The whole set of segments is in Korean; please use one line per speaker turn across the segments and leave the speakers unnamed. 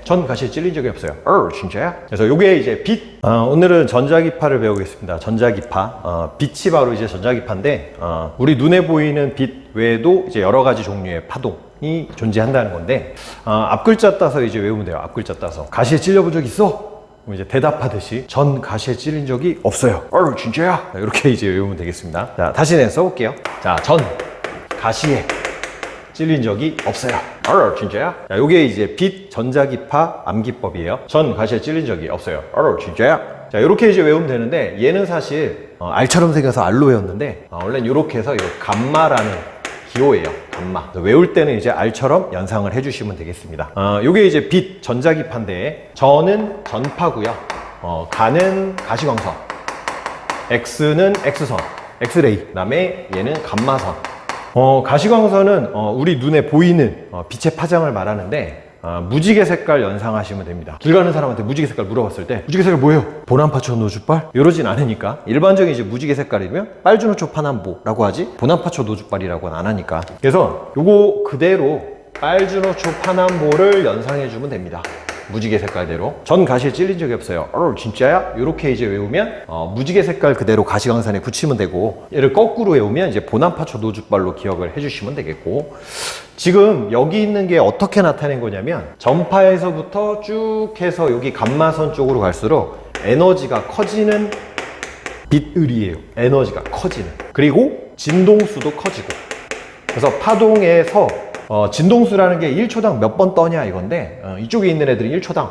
전 가시에 찔린 적이 없어요. 진짜야? 그래서 요게 이제 빛. 오늘은 전자기파를 배우겠습니다. 전자기파. 빛이 바로 이제 전자기파인데, 우리 눈에 보이는 빛 외에도 이제 여러 가지 종류의 파동이 존재한다는 건데, 앞글자 따서 이제 외우면 돼요. 앞글자 따서. 가시에 찔려본 적 있어? 그럼 이제 대답하듯이 전 가시에 찔린 적이 없어요. 진짜야? 이렇게 이제 외우면 되겠습니다. 자, 다시 내가 써볼게요. 자, 전 가시에 찔린 적이 없어요. 진짜야? 자, 요게 이제 빛, 전자기파, 암기법이에요. 전 가시에 찔린 적이 없어요. 진짜야? 자, 요렇게 이제 외우면 되는데, 얘는 사실 알처럼 생겨서 알로 외웠는데, 원래는 요렇게 해서 요 감마라는 기호예요. 감마. 외울 때는 이제 알처럼 연상을 해주시면 되겠습니다. 요게 이제 빛, 전자기파인데, 전은 전파고요. 가는 가시광선, X는 X선, 엑스레이. 그 다음에 얘는 감마선. 가시광선은 우리 눈에 보이는 빛의 파장을 말하는데, 무지개 색깔 연상하시면 됩니다. 길 가는 사람한테 무지개 색깔 물어봤을 때 무지개 색깔 뭐예요? 보남파초 노주빨? 이러진 않으니까 일반적인 이제 무지개 색깔이면 빨주노초 파남보라고 하지 보남파초 노주빨이라고는 안 하니까, 그래서 요거 그대로 빨주노초 파남보를 연상해주면 됩니다. 무지개 색깔대로. 전 가시에 찔린 적이 없어요. 진짜야? 이렇게 이제 외우면 무지개 색깔 그대로 가시광선에 붙이면 되고, 얘를 거꾸로 외우면 이제 보남파초 노주빨로 기억을 해주시면 되겠고, 지금 여기 있는 게 어떻게 나타낸 거냐면, 전파에서부터 쭉 해서 여기 감마선 쪽으로 갈수록 에너지가 커지는 빛을이에요. 에너지가 커지는. 그리고 진동수도 커지고. 그래서 파동에서 진동수라는 게 1초당 몇 번 떠냐 이건데, 이쪽에 있는 애들이 1초당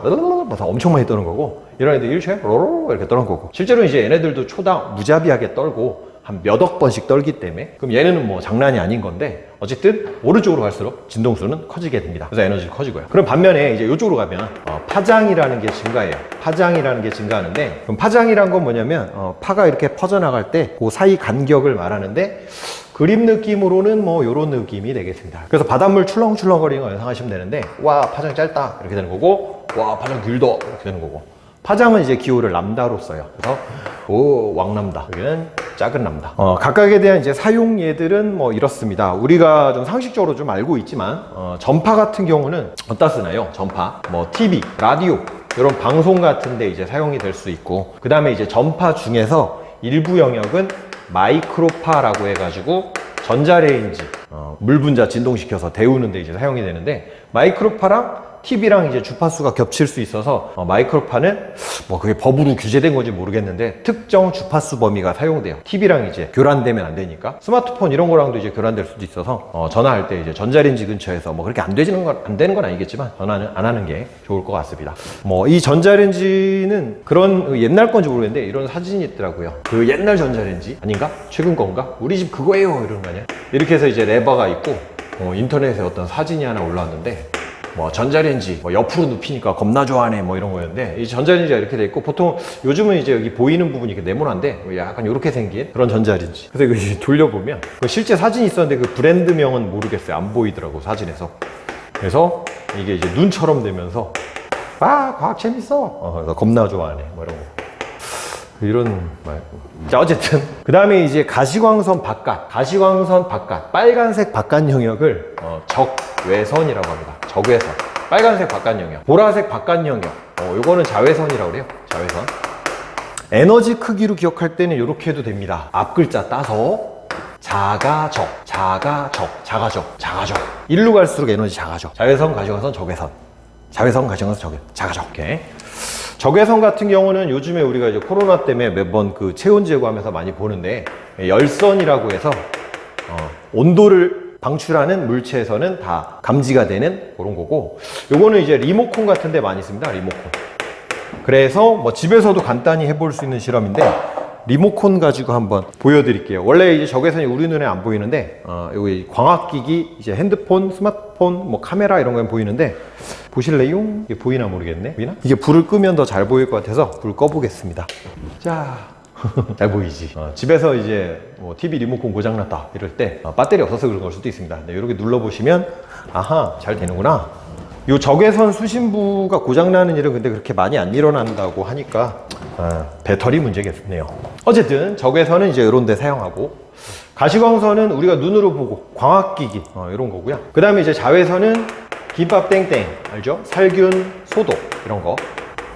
엄청 많이 떠는 거고, 이런 애들이 1초에 이렇게 떠는 거고, 실제로 이제 얘네들도 초당 무자비하게 떨고 한 몇억 번씩 떨기 때문에, 그럼 얘네는 뭐 장난이 아닌 건데, 어쨌든 오른쪽으로 갈수록 진동수는 커지게 됩니다. 그래서 에너지가 커지고요. 그럼 반면에 이제 이쪽으로 가면 파장이라는 게 증가해요. 파장이라는 게 증가하는데, 그럼 파장이란 건 뭐냐면 파가 이렇게 퍼져나갈 때 그 사이 간격을 말하는데, 그림 느낌으로는 뭐 요런 느낌이 되겠습니다. 그래서 바닷물 출렁출렁거리는 거 연상하시면 되는데, 와 파장 짧다 이렇게 되는 거고, 와 파장 길다 이렇게 되는 거고, 파장은 이제 기호를 람다로 써요. 그래서 왕람다, 여기는 작은 람다. 각각에 대한 이제 사용 예들은 뭐 이렇습니다. 우리가 좀 상식적으로 좀 알고 있지만, 전파 같은 경우는 어디다 쓰나요? 전파 뭐 TV, 라디오 이런 방송 같은 데 이제 사용이 될 수 있고, 그 다음에 이제 전파 중에서 일부 영역은 마이크로파라고 해가지고 전자레인지, 물 분자 진동시켜서 데우는데 이제 사용이 되는데, 마이크로파랑 TV랑 이제 주파수가 겹칠 수 있어서 마이크로파는 뭐 그게 법으로 규제된 건지 모르겠는데 특정 주파수 범위가 사용돼요. TV랑 이제 교란되면 안 되니까. 스마트폰 이런 거랑도 이제 교란될 수도 있어서 전화할 때 이제 전자레인지 근처에서 뭐 그렇게 안 되는 건 아니겠지만 전화는 안 하는 게 좋을 것 같습니다. 뭐 이 전자레인지는 그런 옛날 건지 모르겠는데 이런 사진이 있더라고요. 그 옛날 전자레인지 아닌가? 최근 건가? 우리 집 그거예요 이러는 거 아니야? 이렇게 해서 이제 레버가 있고, 인터넷에 어떤 사진이 하나 올라왔는데, 뭐 전자레인지 뭐 옆으로 눕히니까 겁나 좋아하네 뭐 이런 거였는데, 이 전자레인지가 이렇게 돼 있고, 보통 요즘은 이제 여기 보이는 부분이 이렇게 네모난데 약간 이렇게 생긴 그런 전자레인지. 그래서 이거 돌려보면 실제 사진이 있었는데 그 브랜드명은 모르겠어요. 안 보이더라고 사진에서. 그래서 이게 이제 눈처럼 되면서 과학 재밌어. 그래서 겁나 좋아하네 뭐 이런 거. 이런 말. 자, 어쨌든 그 다음에 이제 가시광선 바깥, 빨간색 바깥 영역을 적외선이라고 합니다. 적외선, 빨간색 바깥 영역, 보라색 바깥 영역, 요거는 자외선이라고 그래요. 자외선. 에너지 크기로 기억할 때는 이렇게 해도 됩니다. 앞글자 따서 자가적. 일로 갈수록 에너지 작아져. 자외선, 가시광선, 적외선. 자외선, 가시광선, 자가적. 이렇게. 적외선 같은 경우는 요즘에 우리가 이제 코로나 때문에 매번 그 체온 제거하면서 많이 보는데, 열선이라고 해서 온도를 방출하는 물체에서는 다 감지가 되는 그런 거고, 요거는 이제 리모컨 같은 데 많이 씁니다. 리모컨. 그래서 뭐 집에서도 간단히 해볼 수 있는 실험인데, 리모컨 가지고 한번 보여드릴게요. 원래 이제 적외선이 우리 눈에 안 보이는데, 여기 광학기기, 이제 핸드폰, 스마트폰, 뭐 카메라 이런 거는 보이는데, 보실래요? 이게 보이나 모르겠네. 보이나? 이게 불을 끄면 더 잘 보일 것 같아서 불 꺼보겠습니다. 자, 잘 보이지? 집에서 이제 뭐 TV 리모컨 고장났다 이럴 때 배터리 없어서 그런 걸 수도 있습니다. 네, 이렇게 눌러보시면 아하, 잘 되는구나. 요 적외선 수신부가 고장나는 일은 근데 그렇게 많이 안 일어난다고 하니까 배터리 문제겠네요. 어쨌든 적외선은 이제 이런 데 사용하고, 가시광선은 우리가 눈으로 보고 광학기기 이런 거고요. 그 다음에 이제 자외선은 김밥 땡땡 알죠? 살균 소독 이런 거.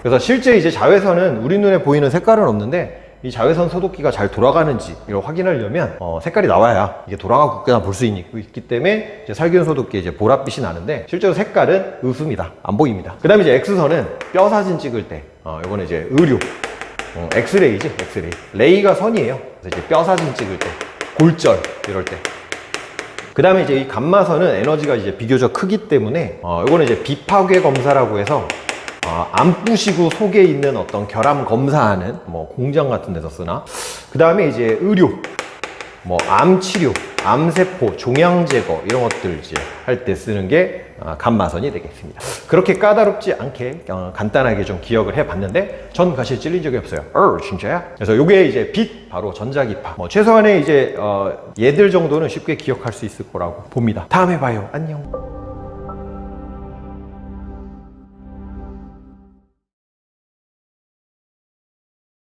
그래서 실제 이제 자외선은 우리 눈에 보이는 색깔은 없는데 이 자외선 소독기가 잘 돌아가는지 이걸 확인하려면 색깔이 나와야 이게 돌아가고 있구나 볼 수 있기 때문에 이제 살균 소독기에 이제 보랏빛이 나는데 실제로 색깔은 으습니다. 안 보입니다. 그 다음에 이제 X선은 뼈 사진 찍을 때 이거는 이제 의료 엑스레이지 엑스레이. 레이가 선이에요. 그래서 이제 뼈 사진 찍을 때 골절 이럴 때. 그 다음에 이제 이 감마선은 에너지가 이제 비교적 크기 때문에 이거는 이제 비파괴 검사라고 해서 안부시구 속에 있는 어떤 결함 검사하는 뭐 공장 같은 데서 쓰나. 그 다음에 이제 의료, 뭐 암치료, 암세포, 종양 제거 이런 것들 이제 할 때 쓰는 게 감마선이 되겠습니다. 그렇게 까다롭지 않게 간단하게 좀 기억을 해봤는데 전 사실 찔린 적이 없어요. 진짜야? 그래서 요게 이제 빛 바로 전자기파. 뭐 최소한의 이제 얘들 정도는 쉽게 기억할 수 있을 거라고 봅니다. 다음에 봐요. 안녕.